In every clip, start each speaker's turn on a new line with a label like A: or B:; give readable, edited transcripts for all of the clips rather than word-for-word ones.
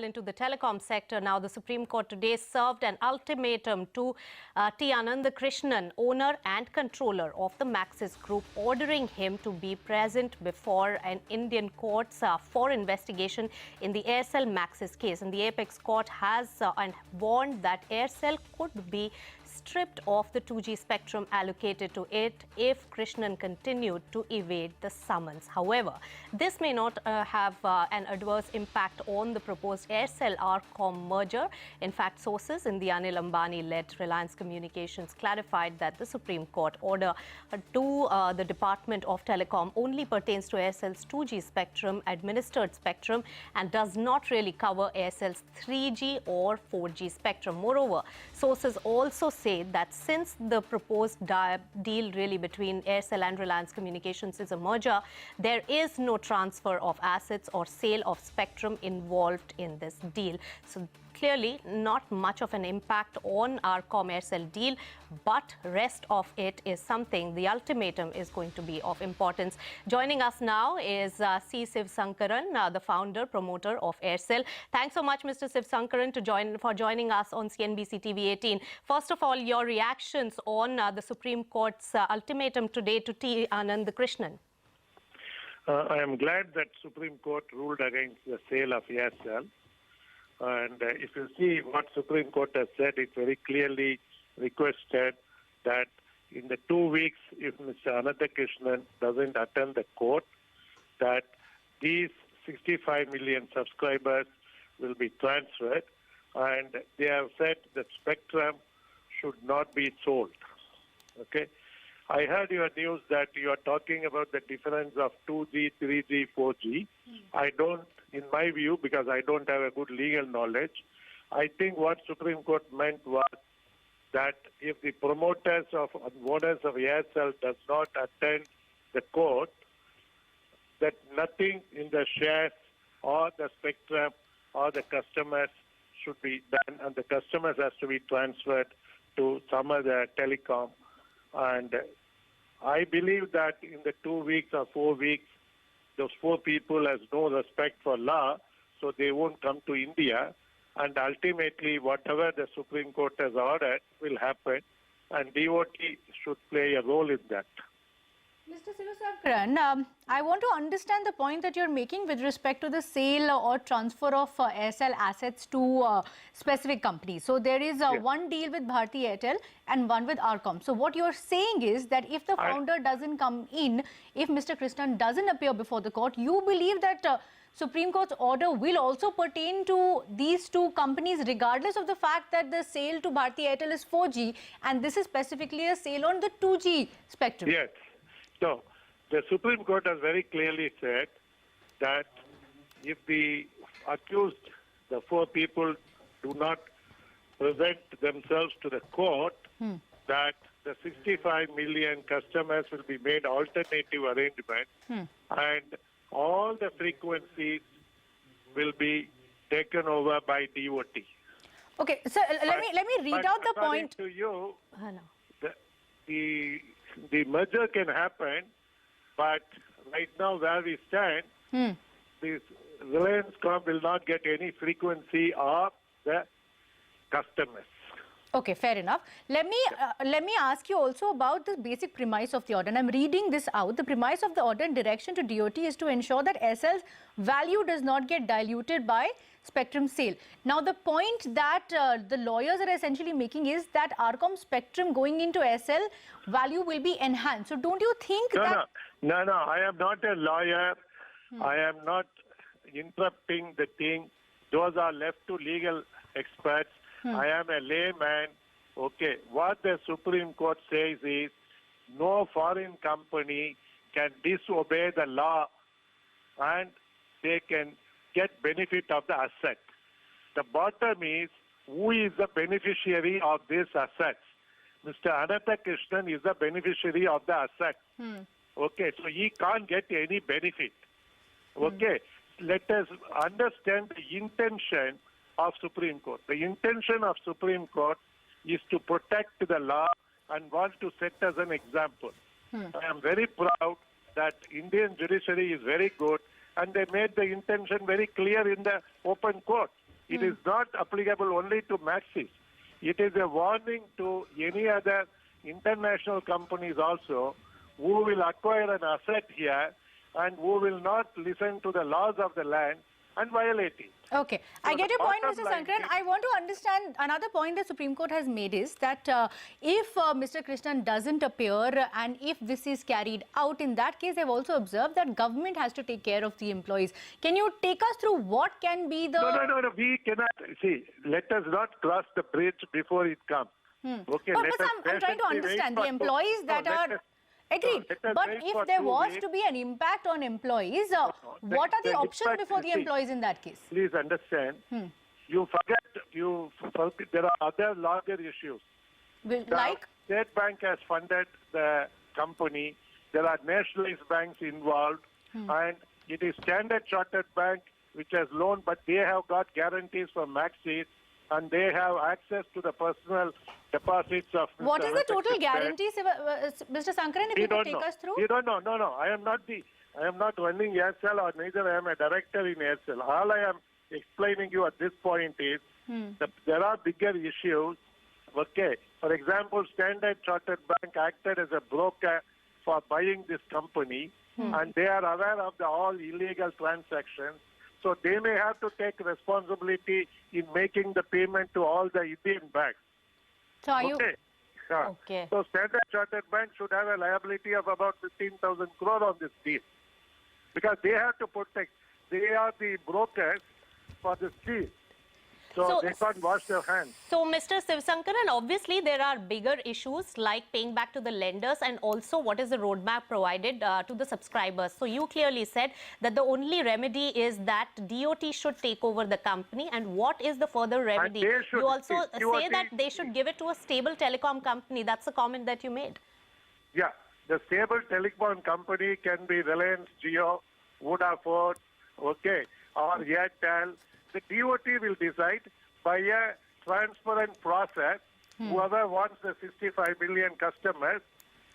A: Into the telecom sector. Now, the Supreme Court today served an ultimatum to T. Krishnan, owner and controller of the Maxis group, ordering him to be present before an Indian court for investigation in the Aircel Maxis case. And the apex court has warned that Aircel could be stripped of the 2G spectrum allocated to it if Krishnan continued to evade the summons. However, this may not have an adverse impact on the proposed Aircel-Arcom merger. In fact, sources in the Anil Ambani-led Reliance Communications clarified that the Supreme Court order to the Department of Telecom only pertains to Aircel's 2G spectrum, administered spectrum, and does not really cover Aircel's 3G or 4G spectrum. Moreover, sources also say that since the proposed deal really between Aircel and Reliance Communications is a merger, there is no transfer of assets or sale of spectrum involved in this deal. So clearly not much of an impact on our Aircel deal, but rest of it is something. The ultimatum is going to be of importance. Joining us now is Sivasankaran, the founder, promoter of Aircel. Thanks so much, Mr. Sivasankaran, for joining us on CNBC-TV18. First of all, your reactions on the Supreme Court's ultimatum today to T. Krishnan.
B: I am glad that Supreme Court ruled against the sale of Aircel. And if you see what Supreme Court has said, it very clearly requested that in the 2 weeks, if Mr. Krishnan doesn't attend the court, that these 65 million subscribers will be transferred. And they have said that spectrum should not be sold. Okay. I heard your news that you are talking about the difference of 2G, 3G, 4G. I don't, in my view, because I don't have a good legal knowledge, I think what Supreme Court meant was that if the promoters of owners of Aircel does not attend the court, that nothing in the shares or the spectrum or the customers should be done, and the customers has to be transferred to some other telecom. And I believe that in the 2 weeks or 4 weeks, those 4 people has no respect for law, so they won't come to India. And ultimately, whatever the Supreme Court has ordered will happen, and DOT should play a role in that.
C: Mr. Sivasankaran, I want to understand the point that you're making with respect to the sale or transfer of Aircel assets to specific companies. So there is one deal with Bharti Airtel and one with Arcom. So what you're saying is that if the founder doesn't come in, if Mr. Krishnan doesn't appear before the court, you believe that Supreme Court's order will also pertain to these two companies regardless of the fact that the sale to Bharti Airtel is 4G and this is specifically a sale on the 2G spectrum?
B: Yes. So, the Supreme Court has very clearly said that if the accused, the 4 people, do not present themselves to the court, that the 65 million customers will be made alternative arrangements, and all the frequencies will be taken over by DOT.
C: Okay, so let me read out the point.
B: To you, the merger can happen, but right now where we stand, this Reliance Com will not get any frequency of the customers.
C: Okay, fair enough. Let me ask you also about the basic premise of the order. And I'm reading this out. The premise of the order and direction to DOT is to ensure that Aircel's value does not get diluted by spectrum sale. Now, the point that the lawyers are essentially making is that Arcom spectrum going into Aircel value will be enhanced. So, don't you think that...
B: No, I am not a lawyer. I am not interrupting the thing. Those are left to legal experts. I am a layman. Okay, what the Supreme Court says is no foreign company can disobey the law and they can get benefit of the asset. The bottom is who is the beneficiary of these assets. Mr. Krishnan is the beneficiary of the asset. Okay, so he can't get any benefit. Okay, let us understand the intention of Supreme Court. The intention of Supreme Court is to protect the law and want to set as an example. I am very proud that Indian judiciary is very good and they made the intention very clear in the open court. It is not applicable only to Maxis. It is a warning to any other international companies also who will acquire an asset here and who will not listen to the laws of the land and violate it.
C: Okay,
B: So
C: I get your point,
B: bottom
C: Mr.
B: line
C: Sankaran.
B: is-
C: I want to understand another point the Supreme Court has made is that if Mr. Krishnan doesn't appear and if this is carried out, in that case, they've also observed that government has to take care of the employees. Can you take us through what can be the...
B: No. We cannot. See, let us not cross the bridge before it comes. Okay,
C: But
B: let us
C: I'm trying to
B: patiently wait
C: understand
B: for
C: the employees
B: two-
C: that
B: no, let
C: are...
B: us-
C: Agreed.
B: let us
C: But
B: wait
C: if
B: for
C: there
B: 2
C: was
B: weeks.
C: to be an impact on employees, what are the
B: the
C: options
B: impact-
C: before the
B: see,
C: employees in that case?
B: Please understand. You forget. There are other larger issues.
C: Like?
B: State Bank has funded the company. There are nationalized banks involved, and it is Standard Chartered Bank which has loaned, but they have got guarantees from Maxis, and they have access to the personal deposits of.
C: What is the total
B: unaffected debt.
C: guarantee, Mr. Sankaran, if
B: We
C: you could
B: don't
C: take
B: know.
C: us through?
B: We don't know. No. I am not running Aircel, or neither I am a director in Aircel. All I am explaining you at this point is that there are bigger issues. Okay. For example, Standard Chartered Bank acted as a broker for buying this company, and they are aware of all illegal transactions. So they may have to take responsibility in making the payment to all the Indian banks.
C: So are you...
B: Okay. Yeah.
A: Okay.
B: So Standard Chartered Bank should have a liability of about 15,000 crore on this deal, because they have to protect. They are the brokers for this deal. So they can't wash their hands.
A: So, Mr. Sivasankaran, obviously there are bigger issues like paying back to the lenders and also what is the roadmap provided to the subscribers. So, you clearly said that the only remedy is that DOT should take over the company. And what is the further remedy?
B: they should-
A: You also
B: see,
A: say
B: DOT
A: that they should give it to a stable telecom company. That's a comment that you made.
B: Yeah, the stable telecom company can be Reliance Jio, Vodafone, okay, or Airtel. The DOT will decide by a transparent process. Whoever wants the 65 million customers,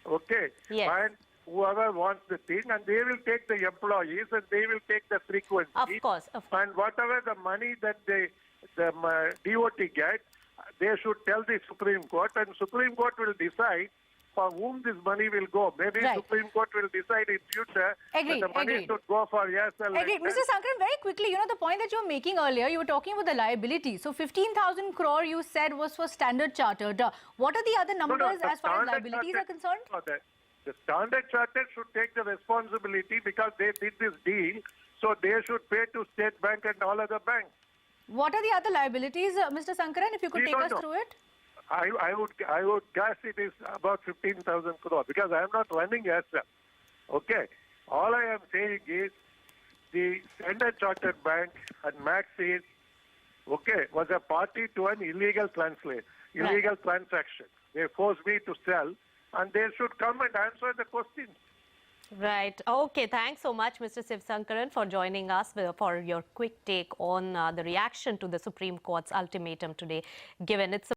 B: okay,
A: Yes.
B: and whoever wants the thing, and they will take the employees and they will take the frequency.
A: Of course.
B: And whatever the money that the DOT gets, they should tell the Supreme Court, and Supreme Court will decide for whom this money will go. Maybe
C: Right.
B: Supreme Court will decide in future
C: Agreed,
B: that the money
C: agreed.
B: should go for Aircel.
C: Agreed. Mr. Sankaran, very quickly, the point that you were making earlier, you were talking about the liability. So 15,000 crore you said was for Standard Chartered. What are the other numbers
B: the
C: as far as
B: Standard
C: liabilities are
B: Chartered-
C: concerned?
B: no, the Standard Chartered should take the responsibility because they did this deal, so they should pay to State Bank and all other banks.
C: What are the other liabilities, Mr. Sankaran, if you could
B: We
C: take
B: don't
C: us
B: know.
C: through it?
B: I would guess it is about 15,000 crore because I am not running Aircel. Okay. All I am saying is the Standard Chartered Bank and Maxis, okay, was a party to an illegal transaction. They forced me to sell, and they should come and answer the questions.
A: Right. Okay. Thanks so much, Mr. Sivasankaran, for joining us for your quick take on the reaction to the Supreme Court's ultimatum today, given it's